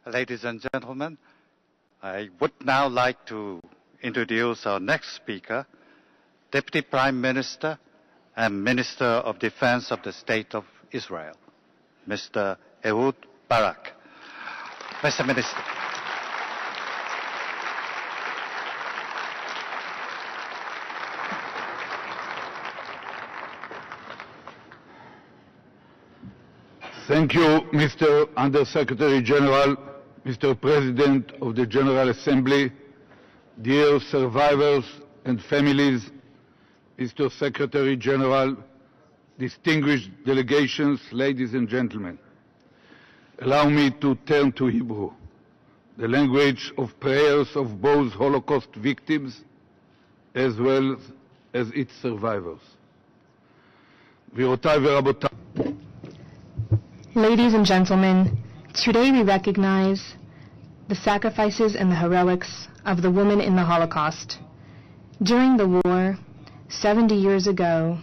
Ladies and gentlemen, I would now like to introduce our next speaker, Deputy Prime Minister and Minister of Defense of the State of Israel, Mr. Ehud Barak. Mr. Minister. Thank you, Mr. Under-Secretary General, Mr. President of the General Assembly, dear survivors and families, Mr. Secretary General, distinguished delegations, ladies and gentlemen. Allow me to turn to Hebrew, the language of prayers of both Holocaust victims as well as its survivors. גבירותיי ורבותיי, Ladies and gentlemen, today we recognize the sacrifices and the heroics of the women in the Holocaust. During the war, 70 years ago,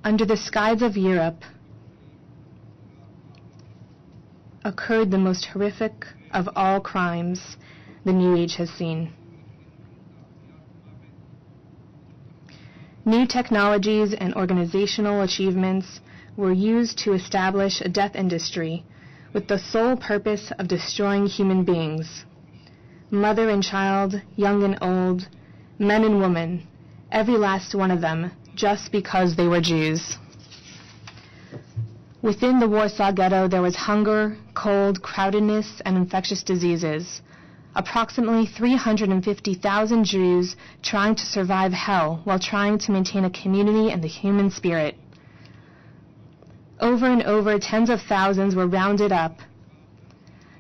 under the skies of Europe, occurred the most horrific of all crimes the New Age has seen. New technologies and organizational achievements were used to establish a death industry with the sole purpose of destroying human beings. Mother and child, young and old, men and women, every last one of them, just because they were Jews. Within the Warsaw Ghetto, there was hunger, cold, crowdedness, and infectious diseases. Approximately 350,000 Jews trying to survive hell while trying to maintain a community and the human spirit. Over and over, tens of thousands were rounded up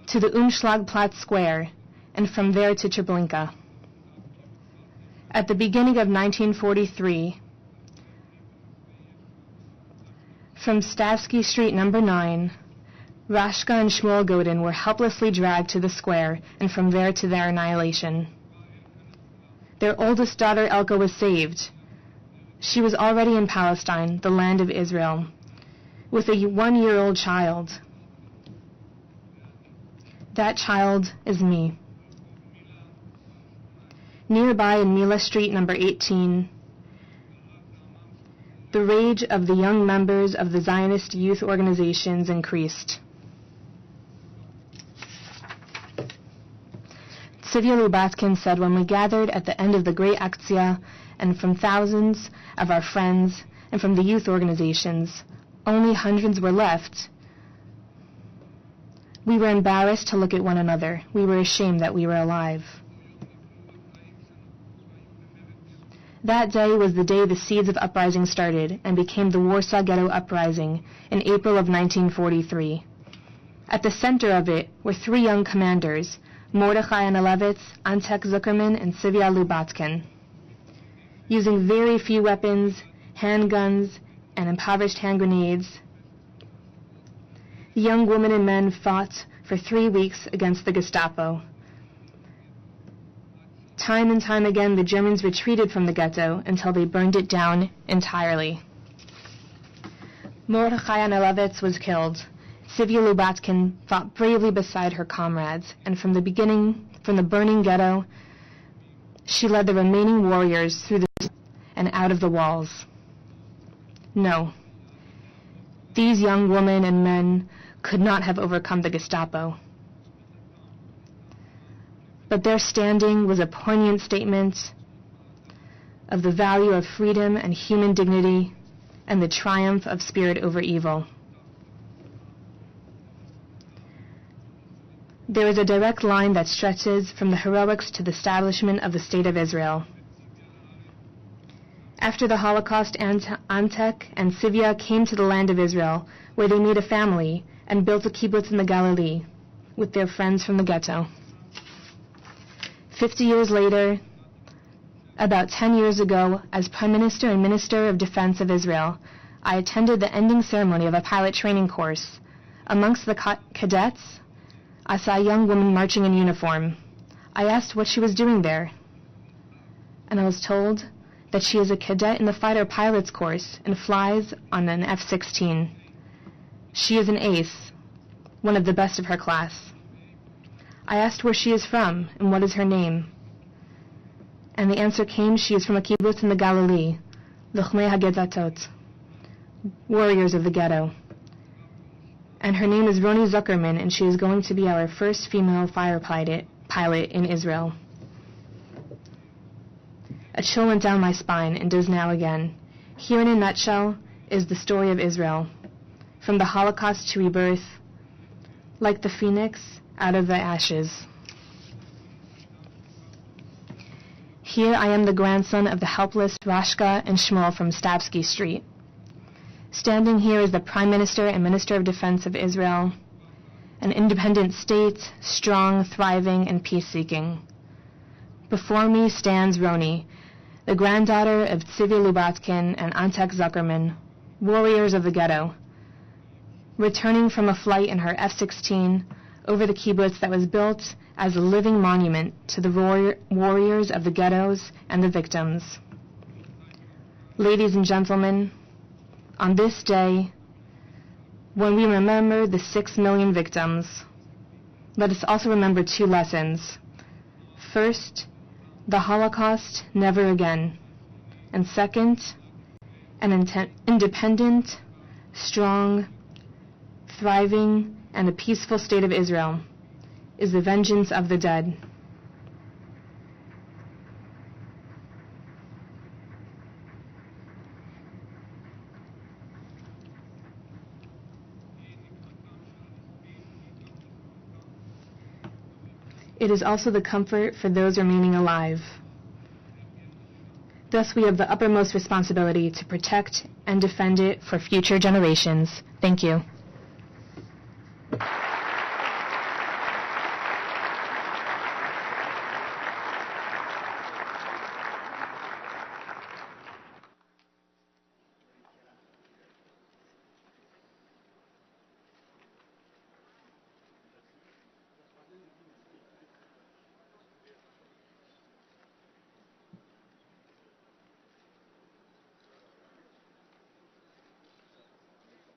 to the Umschlagplatz Square, and from there to Treblinka. At the beginning of 1943, from Stavsky Street number 9, Rashka and Shmuel Godin were helplessly dragged to the square, and from there to their annihilation. Their oldest daughter, Elka, was saved. She was already in Palestine, the land of Israel, with a 1-year-old child. That child is me. Nearby in Mila Street number 18, the rage of the young members of the Zionist youth organizations increased. Tzivia Lubatkin said, when we gathered at the end of the great Aktzia, and from thousands of our friends and from the youth organizations, only hundreds were left, we were embarrassed to look at one another. We were ashamed that we were alive. That day was the day the seeds of uprising started and became the Warsaw Ghetto Uprising in April of 1943. At the center of it were 3 young commanders, Mordechai Analevitz, Antek Zuckerman, and Tzivia Lubatkin. Using very few weapons, handguns, and impoverished hand grenades, the young women and men fought for 3 weeks against the Gestapo. Time and time again, the Germans retreated from the ghetto until they burned it down entirely. Mordechai Analevitz was killed. Tzivia Lubatkin fought bravely beside her comrades, and from the burning ghetto, she led the remaining warriors through the and out of the walls. No, these young women and men could not have overcome the Gestapo. But their standing was a poignant statement of the value of freedom and human dignity and the triumph of spirit over evil. There is a direct line that stretches from the heroics to the establishment of the State of Israel. After the Holocaust, Antek and Tzivia came to the land of Israel, where they made a family and built a kibbutz in the Galilee with their friends from the ghetto. 50 years later, about 10 years ago, as Prime Minister and Minister of Defense of Israel, I attended the ending ceremony of a pilot training course. Amongst the cadets, I saw a young woman marching in uniform. I asked what she was doing there, and I was told that she is a cadet in the fighter pilot's course and flies on an F-16. She is an ace, one of the best of her class. I asked where she is from and what is her name. And the answer came, she is from a kibbutz in the Galilee, Lochmei HaGetzatot, warriors of the ghetto. And her name is Roni Zuckerman, and she is going to be our first female fighter pilot in Israel. A chill went down my spine and does now again. Here in a nutshell is the story of Israel, from the Holocaust to rebirth, like the phoenix out of the ashes. Here I am the grandson of the helpless Rashka and Shmuel from Stavsky Street. Standing here is the Prime Minister and Minister of Defense of Israel, an independent state, strong, thriving, and peace-seeking. Before me stands Roni, the granddaughter of Tzivi Lubatkin and Antek Zuckerman, warriors of the ghetto, returning from a flight in her F-16 over the kibbutz that was built as a living monument to the warriors of the ghettos and the victims. Ladies and gentlemen, on this day, when we remember the 6 million victims, let us also remember 2 lessons. First, the Holocaust never again. And second, an independent, strong, thriving, and a peaceful state of Israel is the vengeance of the dead. It is also the comfort for those remaining alive. Thus, we have the uppermost responsibility to protect and defend it for future generations. Thank you.